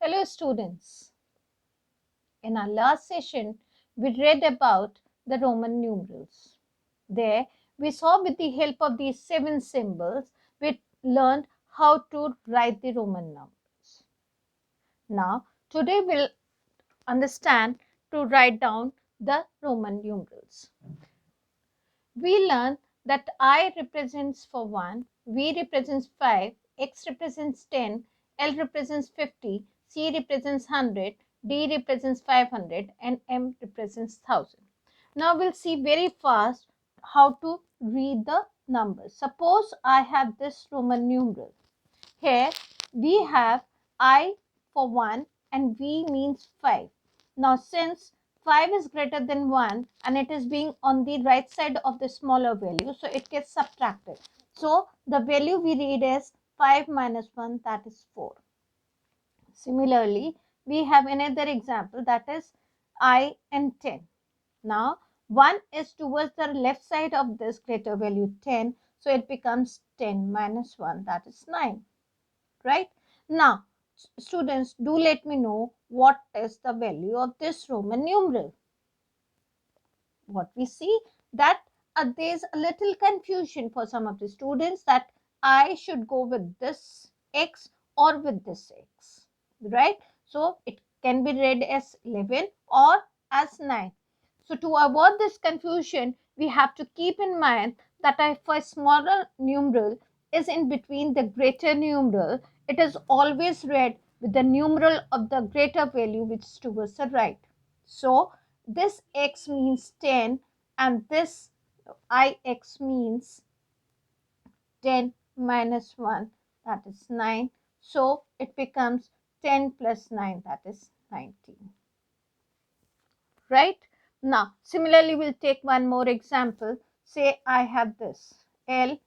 Hello students, in our last session we read about the Roman numerals. There we saw with the help of these 7 symbols we learned how to write the Roman numbers. Now today we'll understand to write down the Roman numerals. We learned that I represents for 1, V represents 5, X represents 10, L represents 50, C represents 100, D represents 500 and M represents 1000. Now we'll see very fast how to read the numbers. Suppose I have this Roman numeral. Here we have I for 1 and V means 5. Now since 5 is greater than 1 and it is being on the right side of the smaller value, so it gets subtracted. So the value we read is 5 minus 1, that is 4. Similarly, we have another example, that is I and 10. Now 1 is towards the left side of this greater value 10, so it becomes 10 minus 1, that is 9. Right? Now, students, do let me know what is the value of this Roman numeral. What we see that there's a little confusion for some of the students that I should go with this X or with this X. Right? So, it can be read as 11 or as 9. So, to avoid this confusion, we have to keep in mind that if a smaller numeral is in between the greater numeral, it is always read with the numeral of the greater value which is towards the right. So, this X means 10 and this IX means 10 minus 1, that is 9. So, it becomes 10 plus 9, that is 19. Right? Now, similarly, we'll take one more example. Say I have this LIX.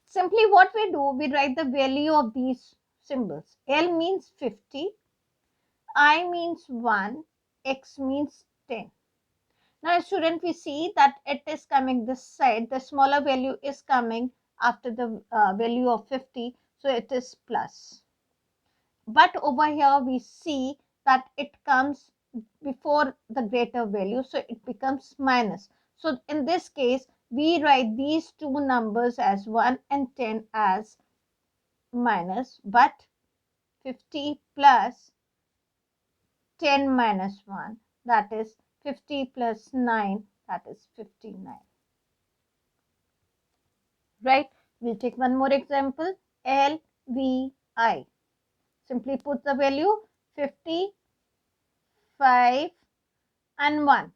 Simply what we do, we write the value of these symbols. L means 50, I means 1, X means 10. Now, student, we see that it is coming this side. The smaller value is coming after the value of 50. So, it is plus. But over here, we see that it comes before the greater value. So, it becomes minus. So, in this case, we write these two numbers as 1 and 10 as minus. But 50 plus 10 minus 1, that is 50 plus 9, that is 59. Right? We'll take one more example, LVI. Simply put the value 55 and 1.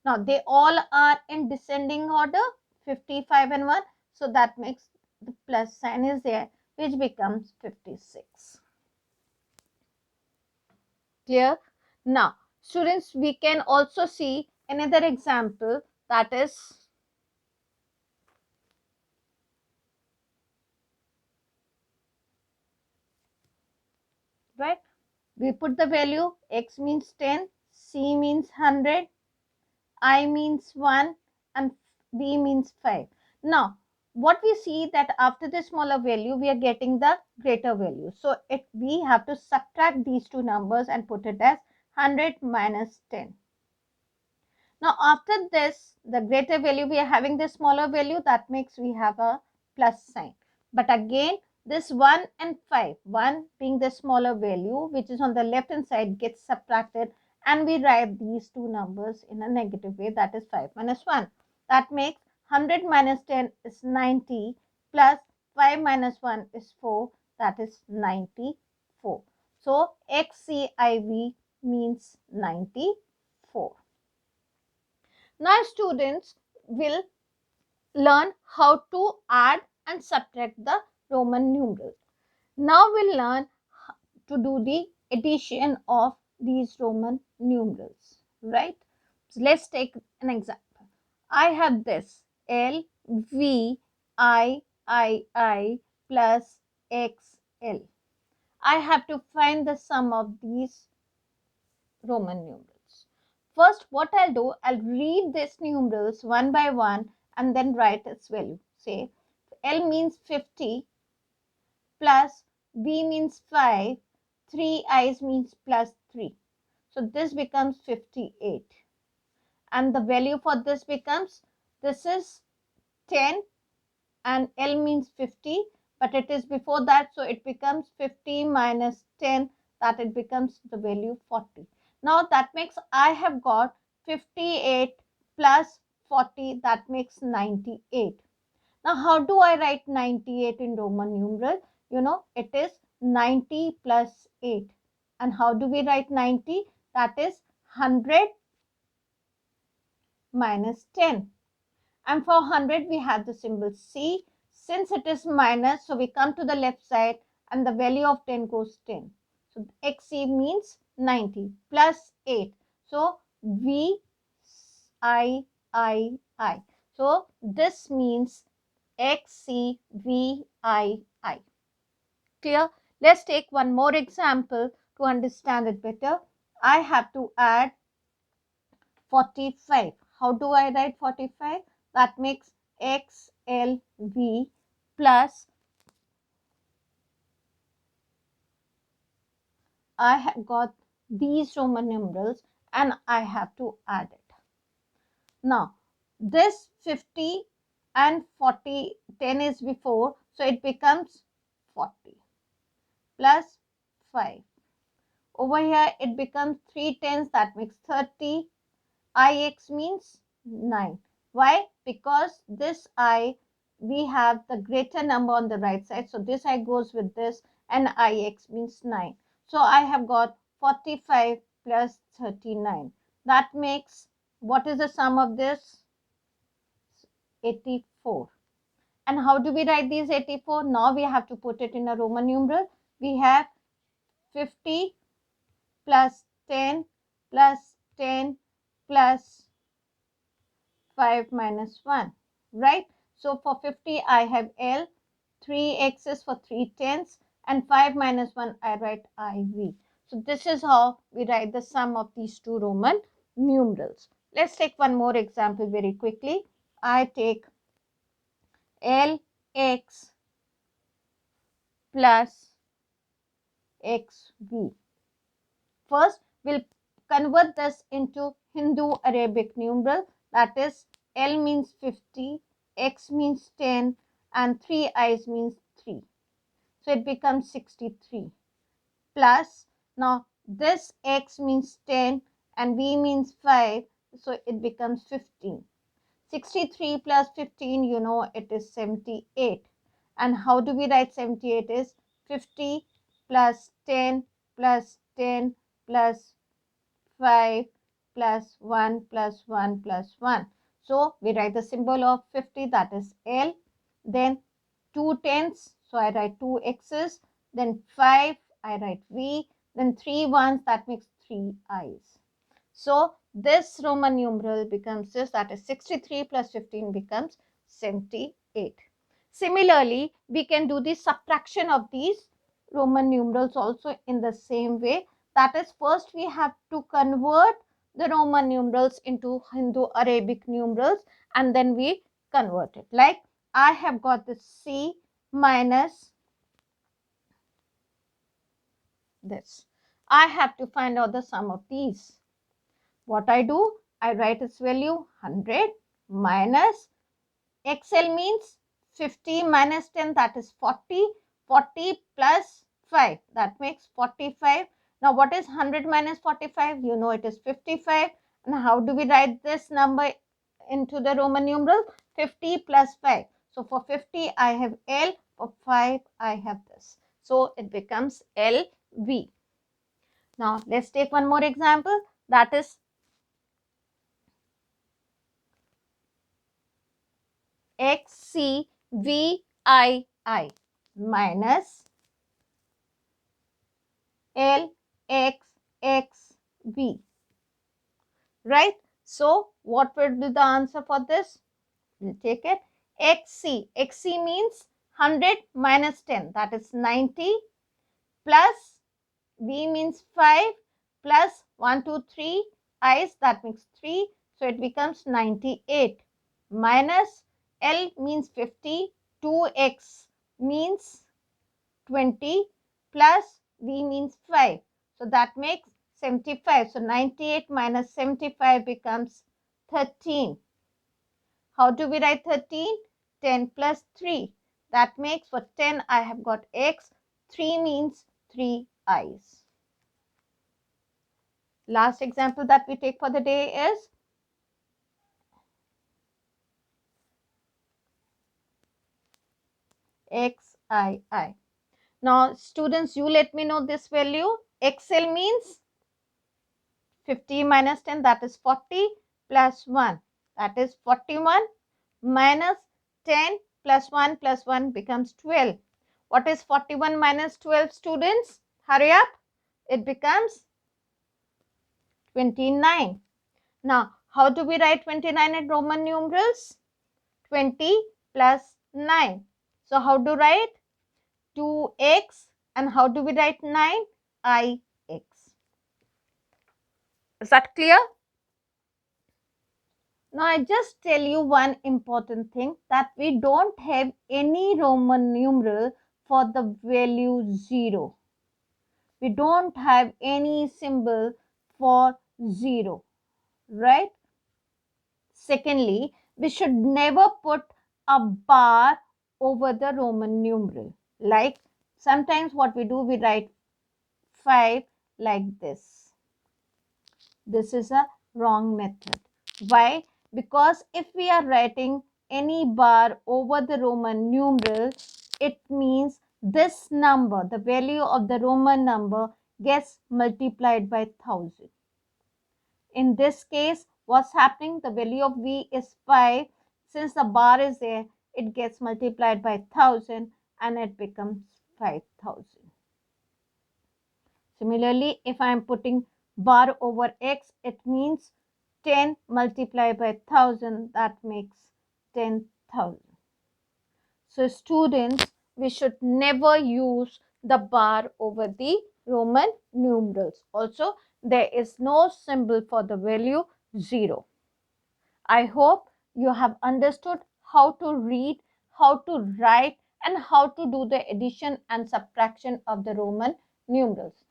Now, they all are in descending order, 55 and 1. So, that makes the plus sign is there, which becomes 56. Clear? Now, students, we can also see another example, that is right. We put the value, X means 10, C means 100, I means 1 and B means 5. Now, what we see that after the smaller value, we are getting the greater value. So, we have to subtract these two numbers and put it as 100 minus 10. Now, after this, the greater value, we are having the smaller value, that makes we have a plus sign. But again, this 1 and 5, 1 being the smaller value, which is on the left hand side, gets subtracted and we write these two numbers in a negative way, that is 5 minus 1. That makes 100 minus 10 is 90 plus 5 minus 1 is 4, that is 94. So, XCIV means 94. Now, students will learn how to add and subtract the Roman numerals. Now, we'll learn to do the addition of these Roman numerals, right? So, let's take an example. I have this L, V, I plus XL. I have to find the sum of these Roman numerals. First, what I'll do, I'll read these numerals one by one and then write its value. Say L means 50 plus V means 5, 3 i's means plus 3. So this becomes 58. And the value for this becomes, this is 10 and L means 50, but it is before that, so it becomes 50 minus 10, that it becomes the value 40. Now that makes I have got 58 plus 40, that makes 98. Now how do I write 98 in Roman numeral? You know, it is 90 plus 8. And how do we write 90? That is 100 minus 10. And for 100 we have the symbol C. Since it is minus, so we come to the left side and the value of 10 goes 10. So XC means 90 plus 8. So V I I I. So this means XCVII. Clear? Let's take one more example to understand it better. I have to add 45. How do I write 45? That makes XLV plus I have got these Roman numerals and I have to add it. Now, this 50 and 40, 10 is before, so it becomes 40 plus 5. Over here, it becomes 3 tens, that makes 30. IX means 9. Why? Because this I, we have the greater number on the right side. So this I goes with this and IX means 9. So I have got 45 plus 39. That makes, what is the sum of this? 84. And how do we write these 84? Now we have to put it in a Roman numeral. We have 50 plus 10 plus 10 plus 5 minus 1, right? So for 50 I have L, 3 x's for 3 tenths, and 5 minus 1 I write IV. So this is how we write the sum of these two Roman numerals. Let's take one more example very quickly. I take LX plus XV. First, we'll convert this into Hindu Arabic numeral, that is L means 50, X means 10 and 3 I's means 3. So it becomes 63 plus, now this X means 10 and V means 5, so it becomes 15. 63 plus 15, you know, it is 78. And how do we write 78 is 50 plus 10 plus 10 plus 5 plus 1 plus 1 plus 1. So we write the symbol of 50, that is L. Then 2 tenths, so I write 2 x's. Then 5, I write V. Then 3 ones, that makes 3 i's. So this Roman numeral becomes this, that is 63 plus 15 becomes 78. Similarly, we can do the subtraction of these Roman numerals also in the same way. That is, first we have to convert the Roman numerals into Hindu Arabic numerals and then we convert it. Like I have got this C minus this. I have to find out the sum of these. What I do, I write its value 100 minus XL means 50 minus 10, that is 40. 40 plus 5, that makes 45. Now what is 100 minus 45? You know it is 55. And how do we write this number into the Roman numeral? 50 plus 5. So for 50 I have L, for 5 I have this. So it becomes LV. Now let's take one more example, that is XCVII minus LXXV. Right? So what would be the answer for this? We'll take it. XC means 100 minus 10, that is 90, plus V means 5 plus 1, 2, 3 I's, that makes 3. So it becomes 98 minus L means 50, 2x means 20, plus V means 5. So that makes 75. So 98 minus 75 becomes 13. How do we write 13? 10 plus 3. That makes for 10 I have got X. 3 means 3 I's. Last example that we take for the day is XII. Now students, you let me know this value. XL means 50 minus 10, that is 40, plus 1, that is 41, minus 10 plus 1 becomes 12. What is 41 minus 12, students? Hurry up. It becomes 29. Now, how do we write 29 in Roman numerals? 20 plus 9. So, how do we write? 2x. And how do we write 9? Ix. Is that clear? Now, I just tell you one important thing, that we don't have any Roman numeral for the value 0. We don't have any symbol for 0, right? Secondly, we should never put a bar over the Roman numeral. Like sometimes what we do, we write 5 like this. This is a wrong method. Why? Because if we are writing any bar over the Roman numeral, it means this number, the value of the Roman number, gets multiplied by 1000. In this case, what's happening? The value of V is 5. Since the bar is there, it gets multiplied by 1000 and it becomes 5000. Similarly, if I am putting bar over x, it means 10 multiplied by 1000, that makes 10,000. So students, we should never use the bar over the Roman numerals. Also, there is no symbol for the value 0. I hope you have understood how to read, how to write, and how to do the addition and subtraction of the Roman numerals.